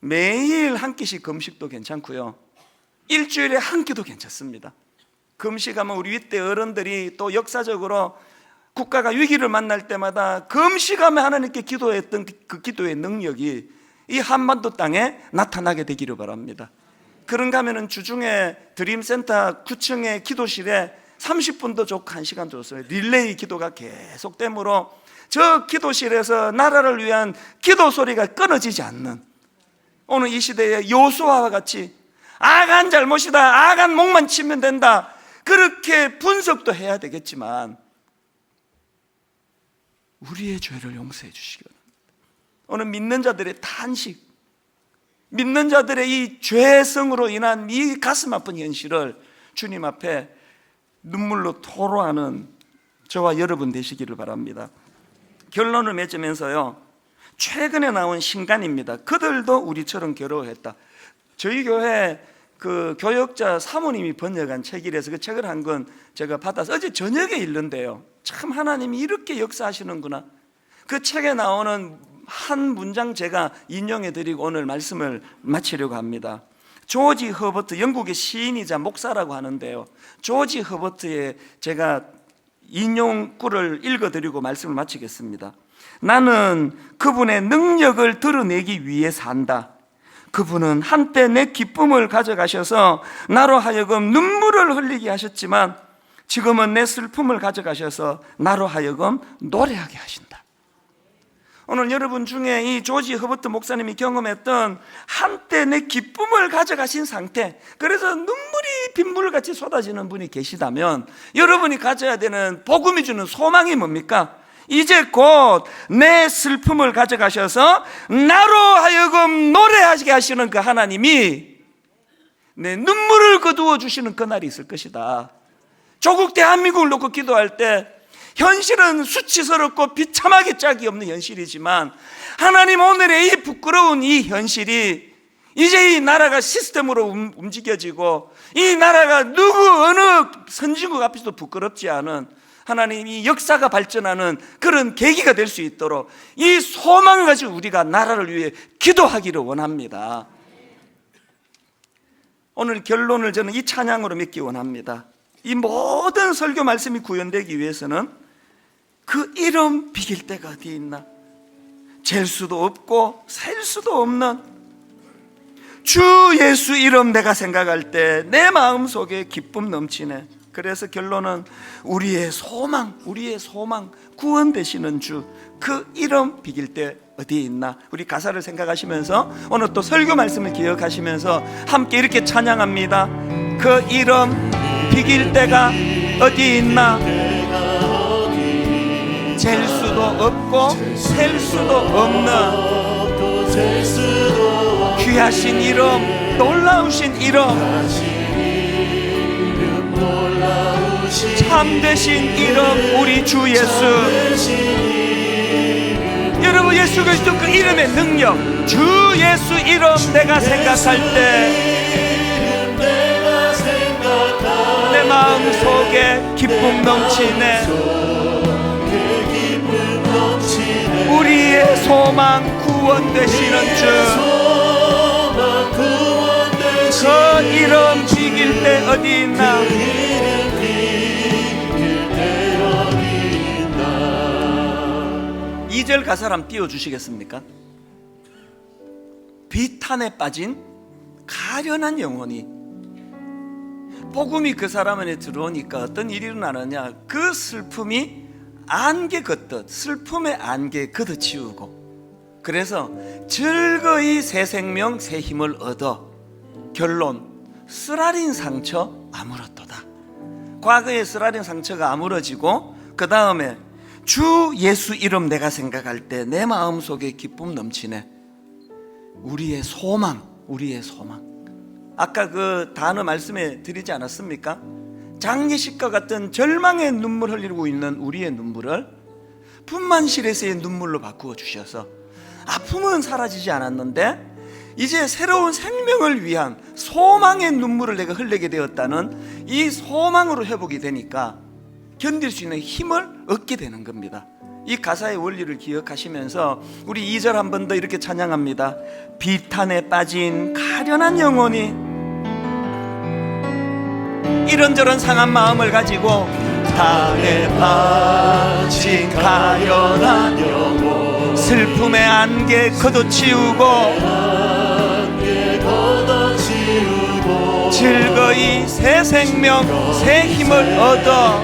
매일 한 끼씩 금식도 괜찮고요, 일주일에 한 끼도 괜찮습니다. 금식하면 우리 윗대 어른들이 또 역사적으로 국가가 위기를 만날 때마다 금식하며 하나님께 기도했던 그 기도의 능력이 이 한반도 땅에 나타나게 되기를 바랍니다. 그런가 하면 주중에 드림센터 9층의 기도실에 30분도 좋고 1시간 줬어요. 릴레이 기도가 계속되므로 저 기도실에서 나라를 위한 기도 소리가 끊어지지 않는, 오늘 이 시대의 여호수아와 같이 아간 잘못이다, 아간 목만 치면 된다, 그렇게 분석도 해야 되겠지만 우리의 죄를 용서해 주시기 바랍니다. 오늘 믿는 자들의 탄식, 믿는 자들의 이 죄성으로 인한 이 가슴 아픈 현실을 주님 앞에 눈물로 토로하는 저와 여러분 되시기를 바랍니다. 결론을 맺으면서요, 최근에 나온 신간입니다. 그들도 우리처럼 괴로워했다. 저희 교회 그 교역자 사모님이 번역한 책이라서 그 책을 한 권 제가 받아서 어제 저녁에 읽는데요, 참 하나님이 이렇게 역사하시는구나. 그 책에 나오는 한 문장 제가 인용해 드리고 오늘 말씀을 마치려고 합니다. 조지 허버트, 영국의 시인이자 목사라고 하는데요, 조지 허버트의 제가 인용구를 읽어드리고 말씀을 마치겠습니다. 나는 그분의 능력을 드러내기 위해 산다. 그분은 한때 내 기쁨을 가져가셔서 나로 하여금 눈물을 흘리게 하셨지만 지금은 내 슬픔을 가져가셔서 나로 하여금 노래하게 하신다. 오늘 여러분 중에 이 조지 허버트 목사님이 경험했던 한때 내 기쁨을 가져가신 상태, 그래서 눈물이 빗물같이 쏟아지는 분이 계시다면 여러분이 가져야 되는 복음이 주는 소망이 뭡니까? 이제 곧 내 슬픔을 가져가셔서 나로 하여금 노래하게 하시는 그 하나님이 내 눈물을 거두어 주시는 그날이 있을 것이다. 조국 대한민국을 놓고 기도할 때 현실은 수치스럽고 비참하게 짝이 없는 현실이지만 하나님, 오늘의 이 부끄러운 이 현실이 이제 이 나라가 시스템으로 움직여지고 이 나라가 누구 어느 선진국 앞에서도 부끄럽지 않은 하나님이 역사가 발전하는 그런 계기가 될 수 있도록 이 소망을 가지고 우리가 나라를 위해 기도하기를 원합니다. 오늘 결론을 저는 이 찬양으로 맺기 원합니다. 이 모든 설교 말씀이 구현되기 위해서는 그 이름 비길 데가 어디 있나? 잴 수도 없고 셀 수도 없는 주 예수 이름 내가 생각할 때 내 마음속에 기쁨 넘치네. 그래서 결론은 우리의 소망 구원 되시는 주, 그 이름 비길 때 어디 있나? 우리 가사를 생각하시면서 오늘 또 설교 말씀을 기억하시면서 함께 이렇게 찬양합니다. 그 이름 비길 때가 어디 있나? 잴 수도 없고 셀 수도 없는 귀하신 이름, 놀라우신 이름, 참되신 이름 우리 주 예수. 여러분, 예수 그리스도 그 이름의 능력, 주 예수 이름 내가 생각할 때 내 마음속에 기쁨 넘치네. 우리의 소망 구원 되시는 주, 그 이름 비길 때 어디 있나? 2절 가사를 한번 띄워주시겠습니까? 비탄에 빠진 가련한 영혼이, 복음이 그 사람 안에 들어오니까 어떤 일이 일어나느냐? 그 슬픔이 안개 걷듯, 슬픔의 안개 걷어치우고, 그래서 즐거이 새 생명 새 힘을 얻어. 결론, 쓰라린 상처 아물었도다. 과거의 쓰라린 상처가 아물어지고, 그 다음에 주 예수 이름 내가 생각할 때 내 마음속에 기쁨 넘치네. 우리의 소망. 아까 그 단어 말씀해 드리지 않았습니까? 장례식과 같은 절망의 눈물 흘리고 있는 우리의 눈물을 분만실에서의 눈물로 바꾸어 주셔서 아픔은 사라지지 않았는데 이제 새로운 생명을 위한 소망의 눈물을 내가 흘리게 되었다는 이 소망으로 회복이 되니까 견딜 수 있는 힘을 얻게 되는 겁니다. 이 가사의 원리를 기억하시면서 우리 2절 한 번 더 이렇게 찬양합니다. 비탄에 빠진 가련한 영혼이, 이런저런 상한 마음을 가지고 탄에 빠진 가련한 영혼, 슬픔의 안개 걷어치우고 즐거이 새 생명 새 힘을 얻어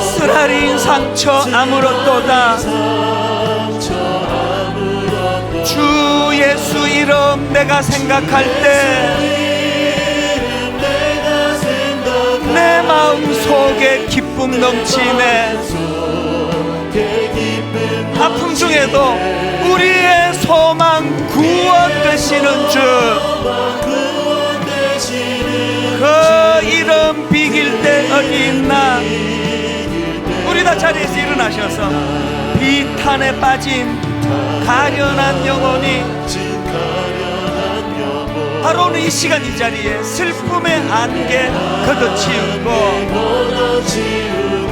쓰라린 상처 아물었도다. 주 예수 이름 내가 생각할 때 내 마음속에 기쁨 넘치네. 아픔 중에도 우리의 소망 구원 되시는 주, 그 이름 비길 때 어디 있나? 우리 다 자리에서 일어나셔서 비탄에 빠진 가련한 영혼이 바로 오늘 이 시간 이 자리에 슬픔의 안개 걷어치우고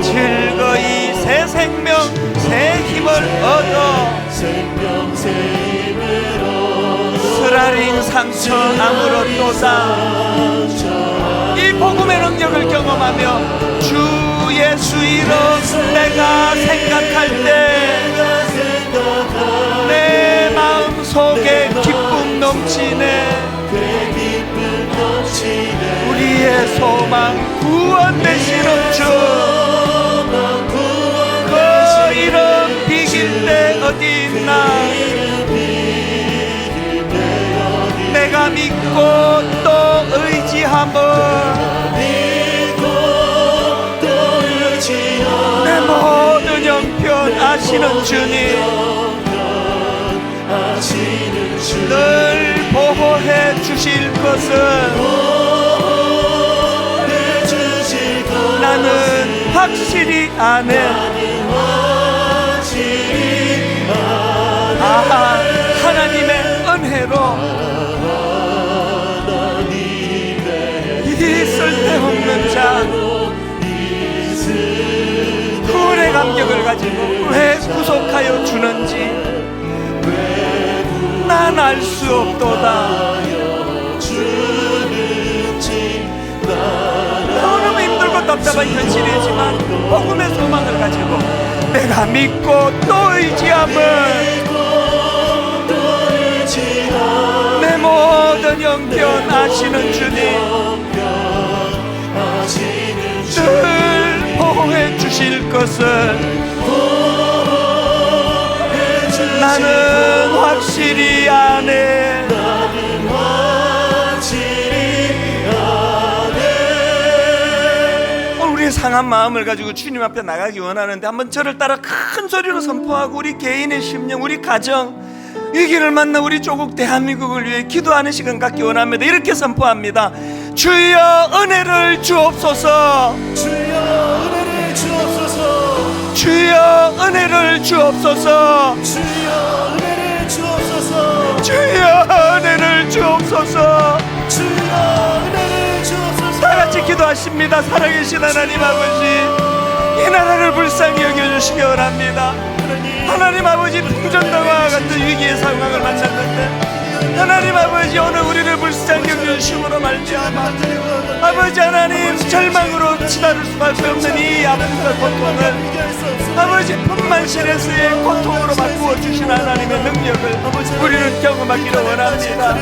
즐거이 새 생명 새 힘을 얻어 쓰라린 상처 아물었도다. 이 복음의 능력을 경험하며 주 예수 이름 내가 생각할 때 내 마음속에 기쁨 넘치네. 우리의 소망 구원 되시는 주, 그 이름 비길 때 어디 있나? 내가 믿고 또 의지함을 내 모든 형편 아시는 주님, 늘 보호해 주실 것은 나는 확실히 아네. 하나님의 은혜로 이 쓸데없는 자, 구원의 감격을 가지고 왜 구속하여 주는지 난 알 수 없도다. 답답한 현실이지만 복음의 소망을 가지고 내가 믿고 또 의지함을 내 모든 형편 아시는 주님 늘 보호해 주실 것을 나는 확실히 아네. 오늘 우리의 상한 마음을 가지고 주님 앞에 나가기 원하는데 한번 저를 따라 큰 소리로 선포하고 우리 개인의 심령, 우리 가정, 위기를 만나 우리 조국 대한민국을 위해 기도하는 시간 갖기 원합니다. 이렇게 선포합니다. 주여 은혜를 주옵소서. 주여 은혜를 주옵소서. 주여 은혜를 주옵소서. 주여 은혜를 주옵소서. 주여 은혜를 주옵소서. 주여 은혜를 주옵소서. 다 같이 기도하십니다. 살아계신 하나님 아버지, 이 나라를 불쌍히 여겨주시기 원합니다. 하나님 아버지, 풍전당과 같은 위기의 상황을 만났는데 하나님 아버지, 오늘 우리를 불쌍히 여겨주심으로 말미암아 아버지 하나님, 절망으로 치달을 수밖에 없는 이 아픔과 고통을 아버지 분만실에서의 고통으로 바꾸어 주신 하나님의 능력을 우리는 경험하기를 원합니다.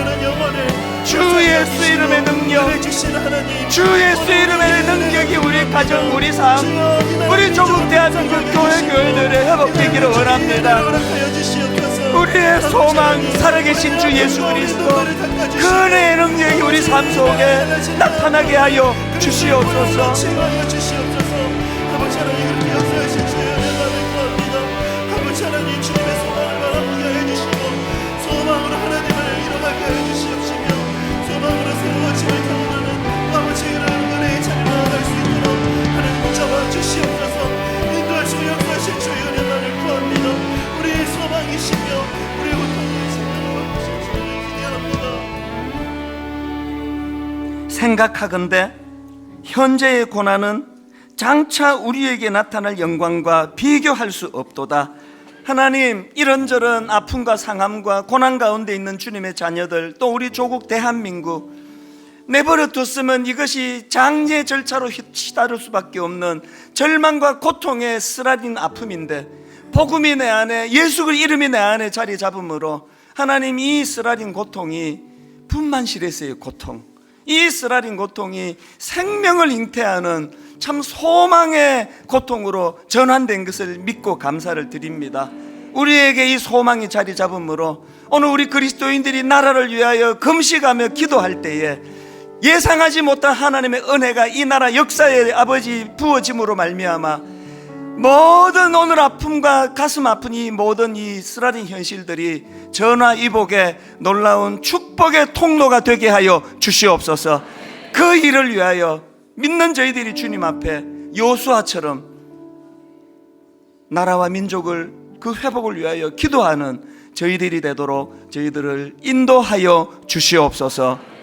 주 예수 이름의 능력, 주 예수 이름의 능력이 우리 가정, 우리 삶, 우리 조국 대한민국 교회들의 회복되기를 원합니다. 우리의 소망, 살아계신 주 예수 그리스도 그 은혜의 능력이 우리 삶 속에 나타나게 하여 주시옵소서. 아버지 하나님, 이렇게 역사하신 주의 은혜를 구합니다. 아버지 하나님, 주님의 소망을 바라보게 해주시고 소망으로 하나님을 일어나게 해주시옵시며 소망으로 새로워짐을 경험하는 아버지의 은혜의 자리로 나아갈 수 있도록 하나님 붙잡아 주시옵소서. 인도하시고 역사하신 주의 은혜를 구합니다. 우리의 소망이시며 우리의 고통이시며 주님을 기대합니다. 생각하건대 현재의 고난은 장차 우리에게 나타날 영광과 비교할 수 없도다. 하나님, 이런저런 아픔과 상함과 고난 가운데 있는 주님의 자녀들, 또 우리 조국 대한민국 내버려 뒀으면 이것이 장제 절차로 휘다를 수밖에 없는 절망과 고통의 쓰라린 아픔인데 복음이 내 안에, 예수 이름이 내 안에 자리 잡음으로 하나님, 이 쓰라린 고통이 분만실에서의 고통, 이 쓰라린 고통이 생명을 잉태하는 참 소망의 고통으로 전환된 것을 믿고 감사를 드립니다. 우리에게 이 소망이 자리 잡음으로 오늘 우리 그리스도인들이 나라를 위하여 금식하며 기도할 때에 예상하지 못한 하나님의 은혜가 이 나라 역사에 아버지 부어짐으로 말미암아 모든 오늘 아픔과 가슴 아픈 이 모든 이 쓰라린 현실들이 전화위복의 놀라운 축복의 통로가 되게 하여 주시옵소서. 그 일을 위하여 믿는 저희들이 주님 앞에 요수아처럼 나라와 민족을 그 회복을 위하여 기도하는 저희들이 되도록 저희들을 인도하여 주시옵소서.